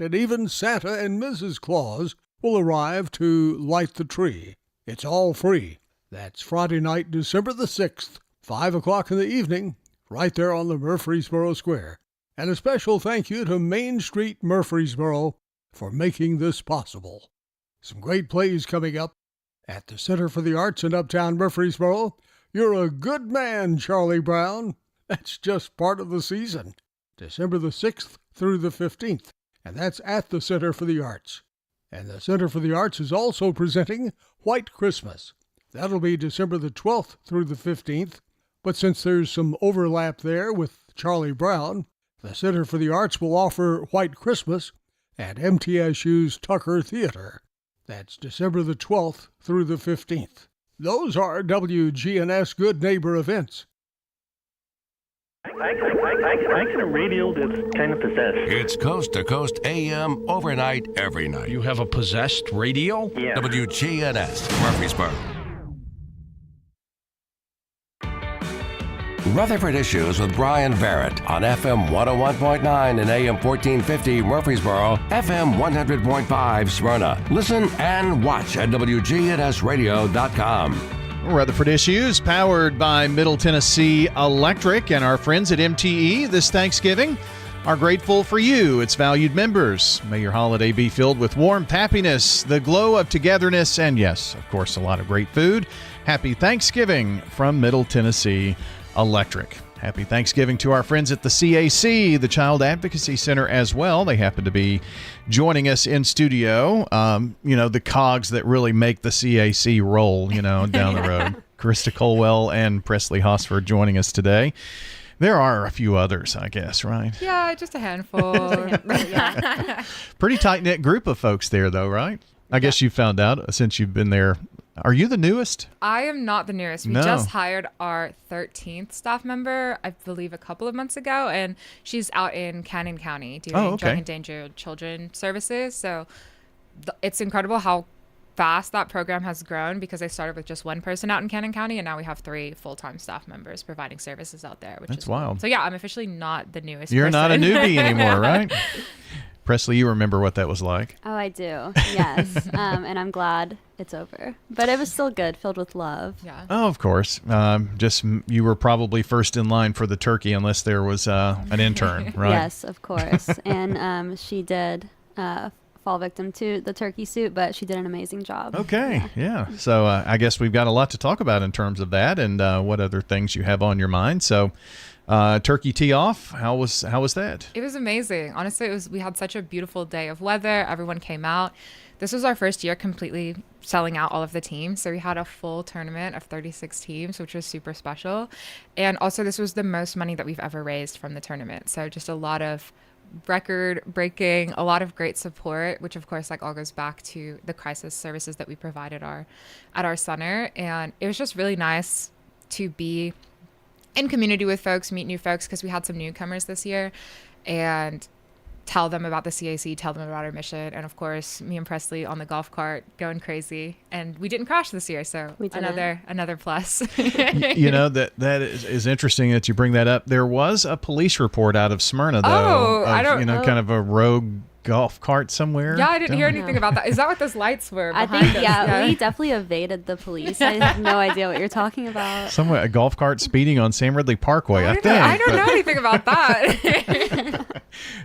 and even Santa and Mrs. Claus will arrive to light the tree. It's all free. That's Friday night, December the 6th, 5 o'clock in the evening, right there on the Murfreesboro Square. And a special thank you to Main Street Murfreesboro for making this possible. Some great plays coming up at the Center for the Arts in Uptown Murfreesboro. You're a Good Man, Charlie Brown. That's just part of the season. December the 6th through the 15th, and that's at the Center for the Arts. And the Center for the Arts is also presenting White Christmas. That'll be December the 12th through the 15th, but since there's some overlap there with Charlie Brown, the Center for the Arts will offer White Christmas at MTSU's Tucker Theater. That's December the 12th through the 15th. Those are WGNS Good Neighbor events. I get a radio that's kind of possessed. It's Coast to Coast AM overnight, every night. You have a possessed radio? Yeah. WGNS, Murfreesboro. Rutherford Issues with Brian Barrett on FM 101.9 and AM 1450 Murfreesboro, FM 100.5 Smyrna. Listen and watch at wgnsradio.com. Rutherford Issues, powered by Middle Tennessee Electric and our friends at MTE this Thanksgiving are grateful for you, its valued members. May your holiday be filled with warmth, happiness, the glow of togetherness, and yes, of course, a lot of great food. Happy Thanksgiving from Middle Tennessee Electric. Happy Thanksgiving to our friends at the CAC, the Child Advocacy Center as well. They happen to be joining us in studio. The cogs that really make the CAC roll, down the road. Krista Colwell and Presley Hosford joining us today. There are a few others, I guess, right? Yeah, just a handful. Pretty tight-knit group of folks there, though, right? I guess you found out since you've been there. Are you the newest? I am not the newest. We just hired our 13th staff member, I believe, a couple of months ago, and she's out in Cannon County doing drug endangered children services. So it's incredible how fast that program has grown, because they started with just one person out in Cannon County, and now we have 3 full-time staff members providing services out there, which is wild. So yeah, I'm officially not the newest You're person. not a newbie anymore, right? Presley, you remember what that was like? Oh, I do. Yes. And I'm glad it's over. But it was still good, filled with love. Yeah. Oh, of course. You were probably first in line for the turkey unless there was an intern, right? Yes, of course. And she did fall victim to the turkey suit, but she did an amazing job. Okay. Yeah. So I guess we've got a lot to talk about in terms of that and what other things you have on your mind. So turkey tee off, how was that? It was amazing. Honestly, we had such a beautiful day of weather. Everyone came out. This was our first year completely selling out all of the teams. So we had a full tournament of 36 teams, which was super special. And also this was the most money that we've ever raised from the tournament. So just a lot of record breaking, a lot of great support, which of course all goes back to the crisis services that we provided at our center. And it was just really nice to be in community with folks, meet new folks, because we had some newcomers this year, and tell them about the CAC, tell them about our mission. And of course, me and Presley on the golf cart going crazy, and we didn't crash this year. So another plus. That is interesting that you bring that up. There was a police report out of Smyrna, though. Kind of a rogue golf cart somewhere. Yeah, I didn't hear anything about that. Is that what those lights were I behind think, us? we definitely evaded the police. I have no idea what you're talking about. Somewhere, a golf cart speeding on Sam Ridley Parkway, I think. I don't know anything about that.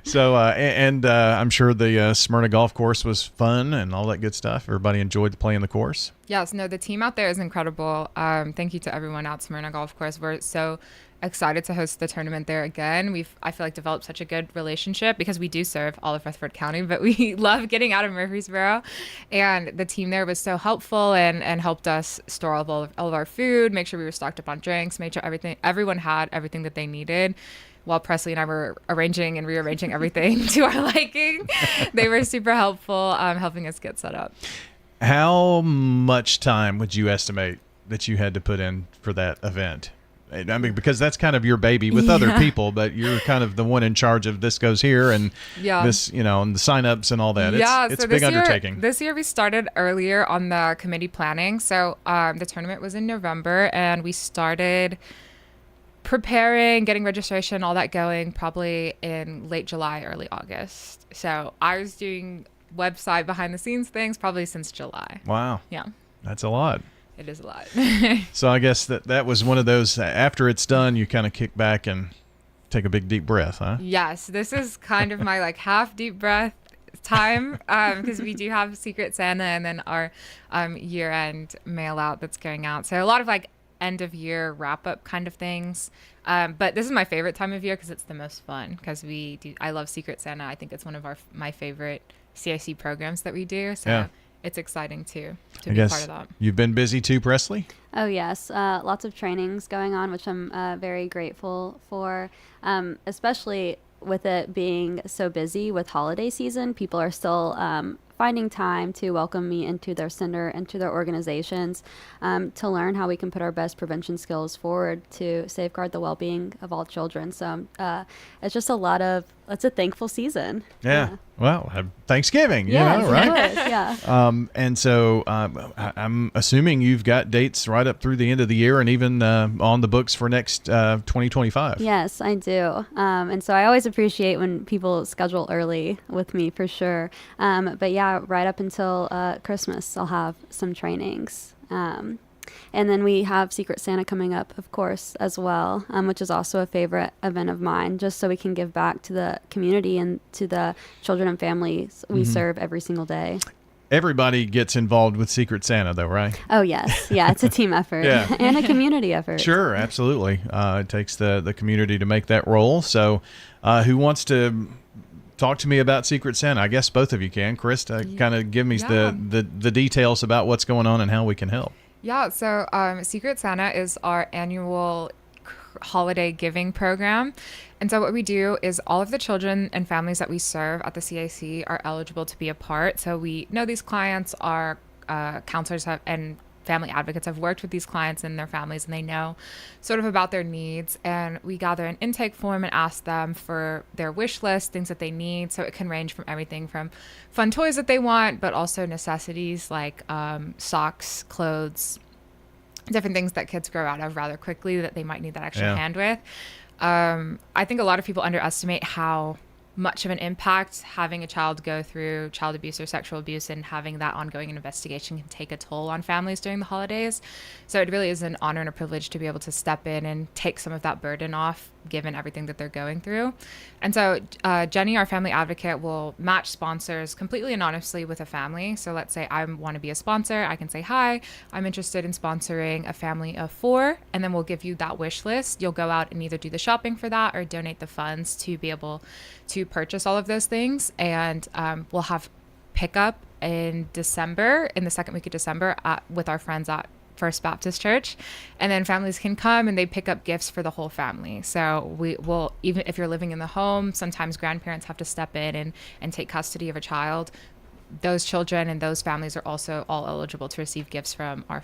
So, I'm sure the Smyrna golf course was fun and all that good stuff. Everybody enjoyed playing the course. Yes, no, the team out there is incredible. Thank you to everyone at Smyrna Golf Course. We're so excited to host the tournament there again. I feel developed such a good relationship, because we do serve all of Rutherford County, but we love getting out of Murfreesboro. And the team there was so helpful and helped us store all of our food, make sure we were stocked up on drinks, made sure everyone had everything that they needed. While Presley and I were arranging and rearranging everything to our liking, they were super helpful, helping us get set up. How much time would you estimate that you had to put in for that event? I mean, because that's kind of your baby with other people, but you're kind of the one in charge of this goes here and this, and the signups and all that. It's a big undertaking. This year we started earlier on the committee planning. So the tournament was in November, and we started preparing, getting registration, all that going probably in late July, early August. So I was doing website behind the scenes things probably since July. Wow. Yeah. That's a lot. It is a lot. So I guess that was one of those, after it's done, you kind of kick back and take a big deep breath, huh? Yes. This is kind of my like half deep breath time because we do have Secret Santa and then our year-end mail out that's going out. So a lot of like end of year wrap up kind of things. But this is my favorite time of year because it's the most fun because I love Secret Santa. I think it's one of my favorite CIC programs that we do. So it's exciting too to be part of that. You've been busy too, Presley? Oh, yes. Lots of trainings going on, which I'm very grateful for, especially with it being so busy with holiday season. People are still finding time to welcome me into their center, into their organizations, to learn how we can put our best prevention skills forward to safeguard the well-being of all children. So it's just it's a thankful season. Yeah. Well, Thanksgiving, yes, right? Of course, yeah. And so I'm assuming you've got dates right up through the end of the year and even on the books for next 2025. Yes, I do. And so I always appreciate when people schedule early with me for sure. But yeah, right up until Christmas, I'll have some trainings. And then we have Secret Santa coming up, of course, as well, which is also a favorite event of mine, just so we can give back to the community and to the children and families we serve every single day. Everybody gets involved with Secret Santa, though, right? Oh, yes. Yeah, it's a team effort and a community effort. Sure, absolutely. It takes the community to make that roll. So who wants to talk to me about Secret Santa? I guess both of you can. Chris, kind of give me the details about what's going on and how we can help. Yeah, so Secret Santa is our annual holiday giving program. And so what we do is all of the children and families that we serve at the CAC are eligible to be a part. So we know these clients are counselors and family advocates have worked with these clients and their families, and they know sort of about their needs. And we gather an intake form and ask them for their wish list, things that they need. So it can range from everything from fun toys that they want, but also necessities like socks, clothes, different things that kids grow out of rather quickly that they might need that extra hand with. I think a lot of people underestimate how much of an impact having a child go through child abuse or sexual abuse and having that ongoing investigation can take a toll on families during the holidays. So it really is an honor and a privilege to be able to step in and take some of that burden off, given everything that they're going through. And so Jenny, our family advocate, will match sponsors completely anonymously with a family. So let's say I want to be a sponsor. I can say, hi, I'm interested in sponsoring a family of 4, and then we'll give you that wish list. You'll go out and either do the shopping for that or donate the funds to be able to purchase all of those things. And we'll have pickup in December, in the second week of December, with our friends at First Baptist Church, and then families can come and they pick up gifts for the whole family. So we will, even if you're living in the home, sometimes grandparents have to step in and take custody of a child. Those children and those families are also all eligible to receive gifts from our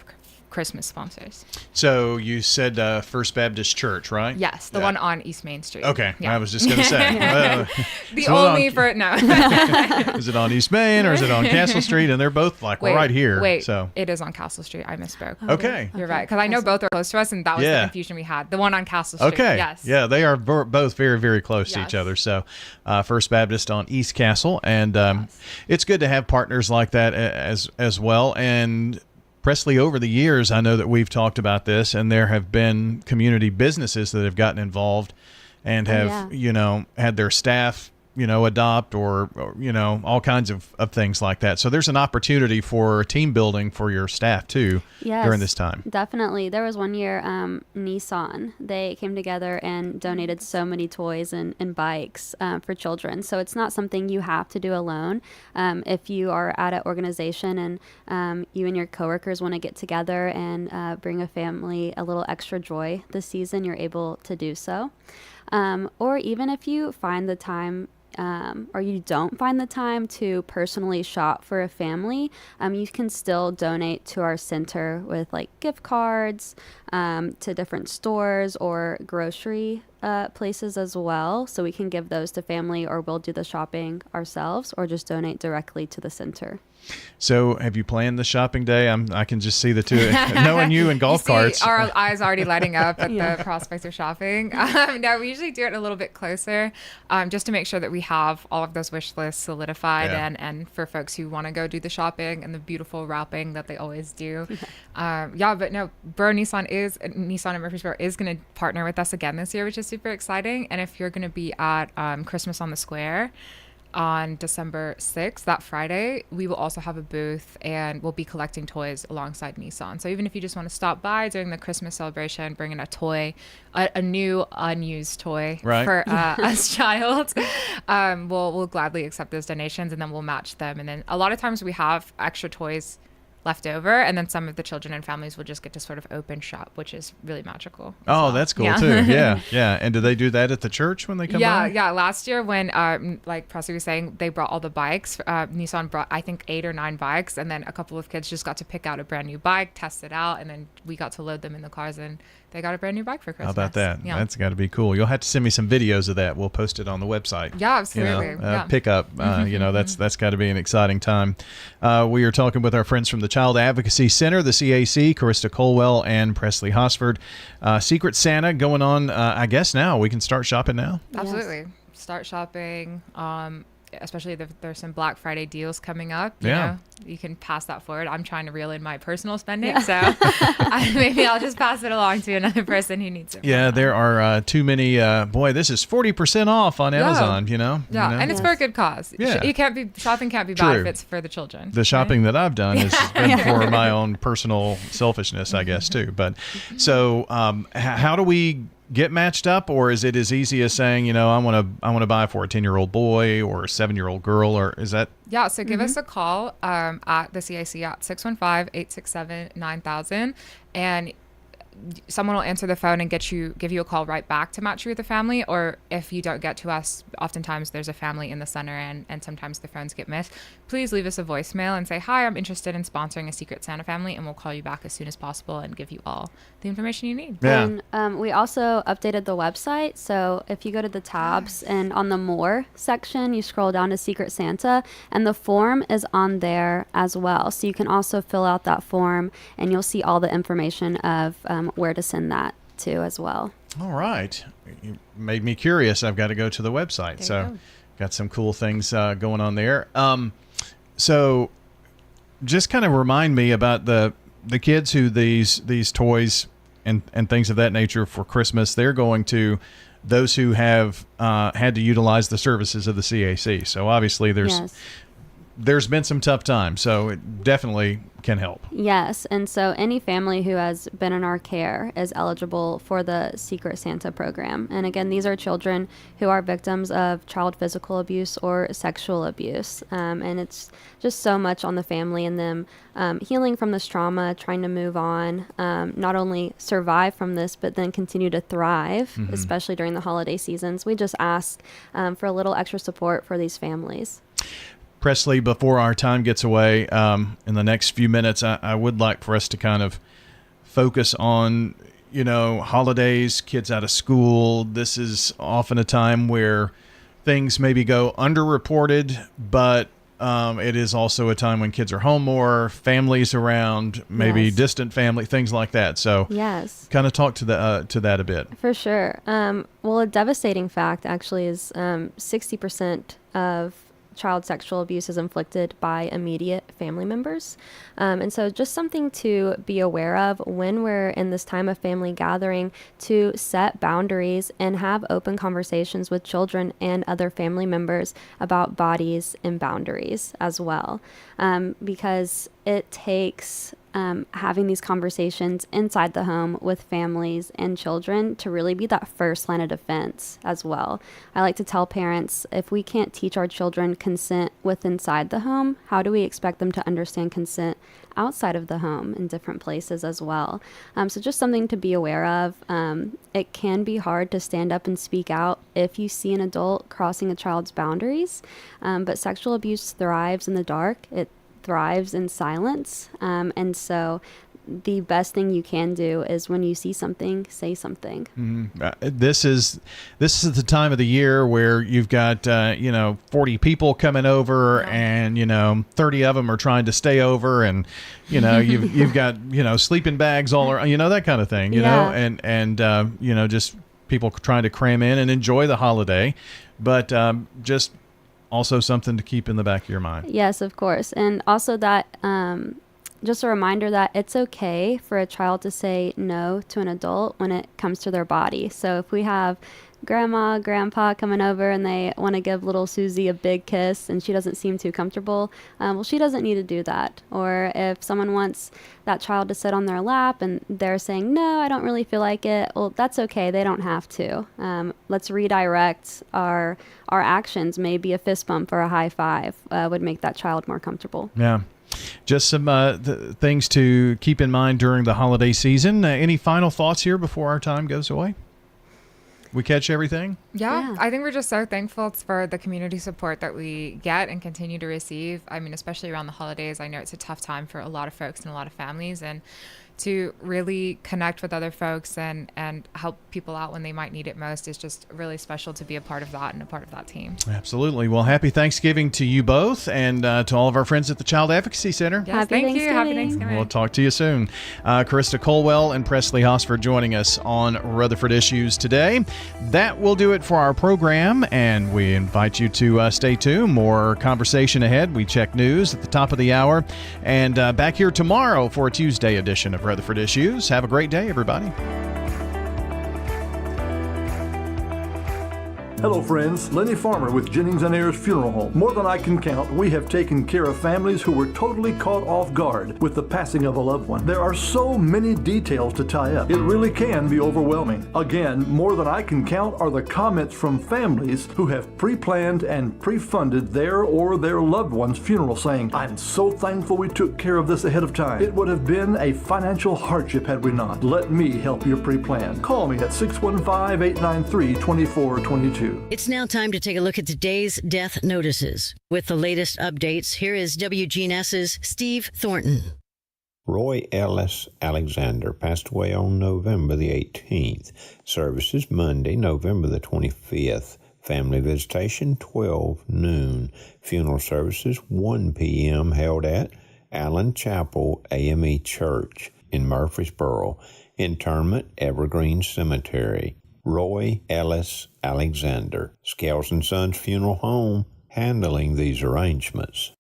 Christmas sponsors. So you said First Baptist Church, right? Yes, the one on East Main Street. Okay, I was just going to say. The only for, no. Is it on East Main or is it on Castle Street? And they're both right here. Wait, so it is on Castle Street. I misspoke. Okay. You're right, because I know both are close to us, and that was the confusion we had. The one on Castle Street. Okay. Yes. Yeah, they are both very, very close to each other. So First Baptist on East Castle. And it's good to have partners like that as well. And Presley, over the years, I know that we've talked about this, and there have been community businesses that have gotten involved and have, had their staff, adopt or all kinds of things like that. So there's an opportunity for team building for your staff too during this time. Definitely. There was one year, Nissan, they came together and donated so many toys and bikes for children. So it's not something you have to do alone. If you are at an organization and you and your coworkers want to get together and bring a family a little extra joy this season, you're able to do so. Or even if you find the time or you don't find the time to personally shop for a family, you can still donate to our center with like gift cards to different stores or grocery places as well. So we can give those to family, or we'll do the shopping ourselves, or just donate directly to the center. So have you planned the shopping day? I can just see the two, knowing you and golf carts. Our eyes already lighting up at the prospects of shopping. No, we usually do it a little bit closer, just to make sure that we have all of those wish lists solidified, and for folks who want to go do the shopping and the beautiful wrapping that they always do. But no, Nissan in Murfreesboro is going to partner with us again this year, which is super exciting. And if you're going to be at Christmas on the Square on December 6th, that Friday, we will also have a booth, and we'll be collecting toys alongside Nissan. So even if you just want to stop by during the Christmas celebration, bring in a toy, a new unused toy for a child, we'll gladly accept those donations, and then we'll match them. And then a lot of times we have extra toys left over, and then some of the children and families will just get to sort of open shop, which is really magical. That's cool too. Yeah. And do they do that at the church when they come by? Yeah. Last year when, like Presley was saying, they brought all the bikes. Nissan brought, I think, 8 or 9 bikes, and then a couple of kids just got to pick out a brand new bike, test it out, and then we got to load them in the cars, and they got a brand new bike for Christmas. How about that? Yeah. That's got to be cool. You'll have to send me some videos of that. We'll post it on the website. Yeah, absolutely. Pickup. That's got to be an exciting time. We are talking with our friends from the Child Advocacy Center, the CAC, Carissa Colwell and Presley Hosford. Secret Santa going on. I guess now we can start shopping now. Absolutely. Yes. Start shopping. Especially if there's some Black Friday deals coming up. You know, you can pass that forward. I'm trying to reel in my personal spending, so maybe I'll just pass it along to another person who needs it. Yeah, there are too many. This is 40% off on Amazon. And it's for a good cause. Yeah. Shopping can't be bad if it's for the children. The shopping that I've done has been for my own personal selfishness, I guess, too. But so, how do we get matched up, or is it as easy as saying, I want to buy for a 10-year-old boy or a 7-year-old girl, or is that? Yeah, so give us a call at the CAC at 615-867-9000, and someone will answer the phone and give you a call right back to match you with the family. Or if you don't get to us, oftentimes there's a family in the center, and sometimes the phones get missed. Please leave us a voicemail and say, hi, I'm interested in sponsoring a Secret Santa family, and we'll call you back as soon as possible and give you all the information you need. Yeah. And we also updated the website. So if you go to the tabs and on the More section, you scroll down to Secret Santa, and the form is on there as well. So you can also fill out that form, and you'll see all the information of where to send that to as well. All right. You made me curious. I've got to go to the website. So got some cool things going on there. So just kind of remind me about the kids who these toys and things of that nature for Christmas, they're going to those who have had to utilize the services of the CAC. So obviously there's been some tough times, so it definitely can help. Yes, and so any family who has been in our care is eligible for the Secret Santa program. And again, these are children who are victims of child physical abuse or sexual abuse. And it's just so much on the family and them healing from this trauma, trying to move on, not only survive from this, but then continue to thrive, especially during the holiday seasons. We just ask for a little extra support for these families. Presley, before our time gets away, in the next few minutes, I would like for us to kind of focus on, holidays, kids out of school. This is often a time where things maybe go underreported, but it is also a time when kids are home more, families around, maybe distant family, things like that. So kind of talk to that a bit. For sure. Well, a devastating fact actually is 60% of child sexual abuse is inflicted by immediate family members. And so just something to be aware of when we're in this time of family gathering, to set boundaries and have open conversations with children and other family members about bodies and boundaries as well. Because it takes having these conversations inside the home with families and children to really be that first line of defense as well. I like to tell parents, if we can't teach our children consent inside the home, how do we expect them to understand consent outside of the home in different places as well? So just something to be aware of. It can be hard to stand up and speak out if you see an adult crossing a child's boundaries, but sexual abuse thrives in the dark. It thrives in silence. And so the best thing you can do is when you see something, say something. This is the time of the year where you've got 40 people coming over, and 30 of them are trying to stay over, and you've got sleeping bags all around, that kind of thing, and just people trying to cram in and enjoy the holiday, but just also something to keep in the back of your mind. Yes, of course. And also that just a reminder that it's okay for a child to say no to an adult when it comes to their body. So if we have grandma, grandpa coming over and they want to give little Susie a big kiss and she doesn't seem too comfortable, well, she doesn't need to do that. Or if someone wants that child to sit on their lap and they're saying, no, I don't really feel like it, well, that's okay. They don't have to. Let's redirect our actions. Maybe a fist bump or a high five would make that child more comfortable. Yeah. Just some things to keep in mind during the holiday season. Any final thoughts here before our time goes away? We catch everything? Yeah, I think we're just so thankful for the community support that we get and continue to receive. I mean, especially around the holidays, I know it's a tough time for a lot of folks and a lot of families, and to really connect with other folks and help people out when they might need it most is just really special to be a part of that and a part of that team. Absolutely. Well, happy Thanksgiving to you both, and to all of our friends at the Child Advocacy Center. Yes, thank you. Happy Thanksgiving. We'll talk to you soon. Carissa Colwell and Presley Hosford joining us on Rutherford Issues today. That will do it for our program, and we invite you to stay tuned. More conversation ahead. We check news at the top of the hour, and back here tomorrow for a Tuesday edition of Rutherford Issues. Have a great day, everybody. Hello friends, Lenny Farmer with Jennings & Ayers Funeral Home. More than I can count, we have taken care of families who were totally caught off guard with the passing of a loved one. There are so many details to tie up. It really can be overwhelming. Again, more than I can count are the comments from families who have pre-planned and pre-funded their or their loved one's funeral, saying, I'm so thankful we took care of this ahead of time. It would have been a financial hardship had we not. Let me help your pre-plan. Call me at 615-893-2422. It's now time to take a look at today's death notices. With the latest updates, here is WGNS's Steve Thornton. Roy Ellis Alexander passed away on November the 18th. Services Monday, November the 25th. Family visitation 12 noon. Funeral services 1 p.m. held at Allen Chapel AME Church in Murfreesboro. Interment Evergreen Cemetery. Roy Ellis Alexander, Scales & Sons Funeral Home, handling these arrangements.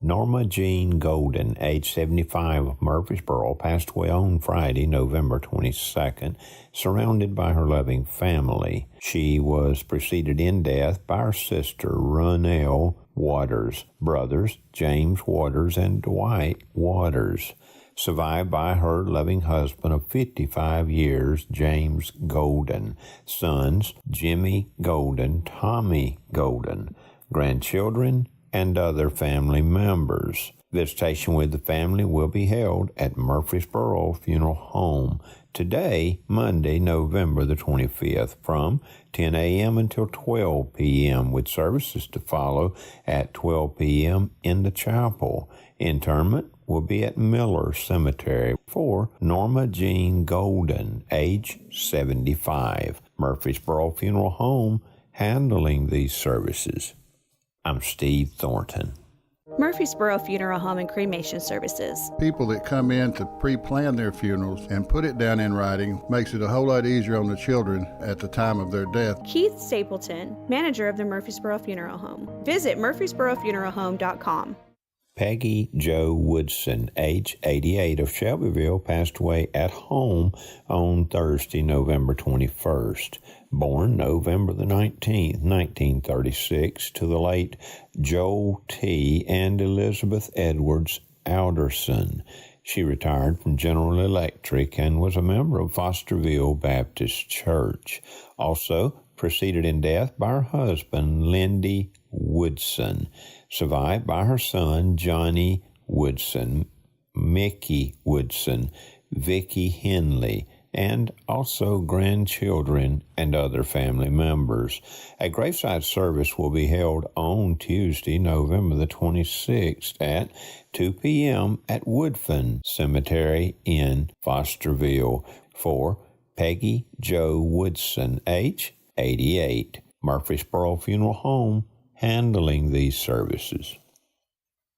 Norma Jean Golden, age 75, of Murfreesboro, passed away on Friday, November 22nd, surrounded by her loving family. She was preceded in death by her sister, Ronell Waters, brothers, James Waters and Dwight Waters. Survived by her loving husband of 55 years, James Golden. Sons, Jimmy Golden, Tommy Golden. Grandchildren, and other family members. Visitation with the family will be held at Murfreesboro Funeral Home today, Monday, November the 25th, from 10 a.m. until 12 p.m., with services to follow at 12 p.m. in the chapel. Interment will be at Miller Cemetery for Norma Jean Golden, age 75. Murfreesboro Funeral Home, handling these services. I'm Steve Thornton. Murfreesboro Funeral Home and Cremation Services. People that come in to pre-plan their funerals and put it down in writing makes it a whole lot easier on the children at the time of their death. Keith Stapleton, manager of the Murfreesboro Funeral Home. Visit murfreesborofuneralhome.com. Peggy Jo Woodson, age 88, of Shelbyville, passed away at home on Thursday, November 21st. Born November the 19th, 1936, to the late Joel T. and Elizabeth Edwards Alderson. She retired from General Electric and was a member of Fosterville Baptist Church. Also preceded in death by her husband, Lindy Woodson. Survived by her son, Johnny Woodson, Mickey Woodson, Vicki Henley, and also grandchildren and other family members. A graveside service will be held on Tuesday, November the 26th at 2 p.m. at Woodfin Cemetery in Fosterville for Peggy Jo Woodson, age 88. Murfreesboro Funeral Home handling these services.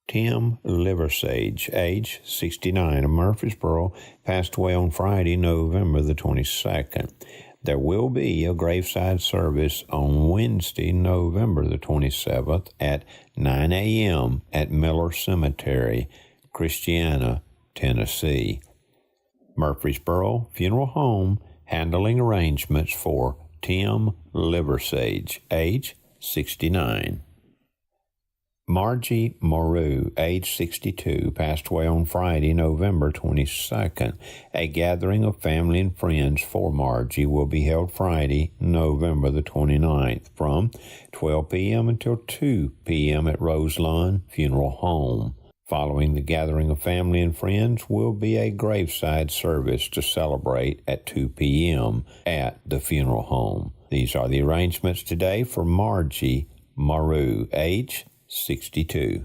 Tim Liversage, age 69, of Murfreesboro, passed away on Friday, November the 22nd. There will be a graveside service on Wednesday, November the 27th at 9 a.m. at Miller Cemetery, Christiana, Tennessee. Murfreesboro Funeral Home handling arrangements for Tim Liversage, age 69. Margie Moreau, age 62, passed away on Friday, November 22nd. A gathering of family and friends for Margie will be held Friday, November the 29th from 12 p.m. until 2 p.m. at Roselawn Funeral Home. Following the gathering of family and friends will be a graveside service to celebrate at 2 p.m. at the funeral home. These are the arrangements today for Margie Moreau, age 62.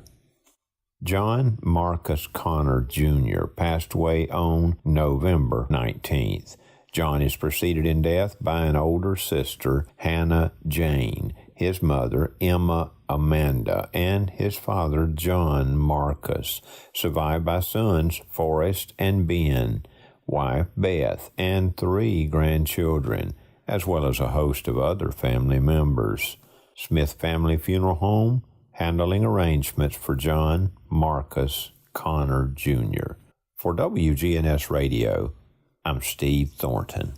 John Marcus Connor Jr. passed away on November 19th. John is preceded in death by an older sister, Hannah Jane, his mother, Emma Amanda, and his father, John Marcus, survived by sons, Forrest and Ben, wife, Beth, and 3 grandchildren, as well as a host of other family members. Smith Family Funeral Home, handling arrangements for John Marcus Connor Jr. For WGNS Radio, I'm Steve Thornton.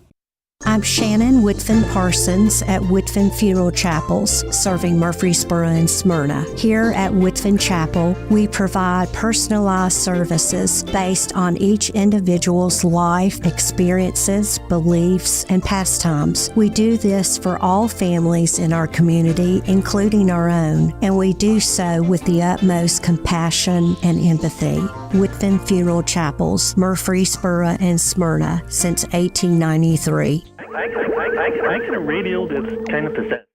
I'm Shannon Whitfin Parsons at Whitfin Funeral Chapels, serving Murfreesboro and Smyrna. Here at Whitfin Chapel, we provide personalized services based on each individual's life, experiences, beliefs, and pastimes. We do this for all families in our community, including our own, and we do so with the utmost compassion and empathy. Whitfin Funeral Chapels, Murfreesboro and Smyrna, since 1893. I can a radio that's kind of possessed.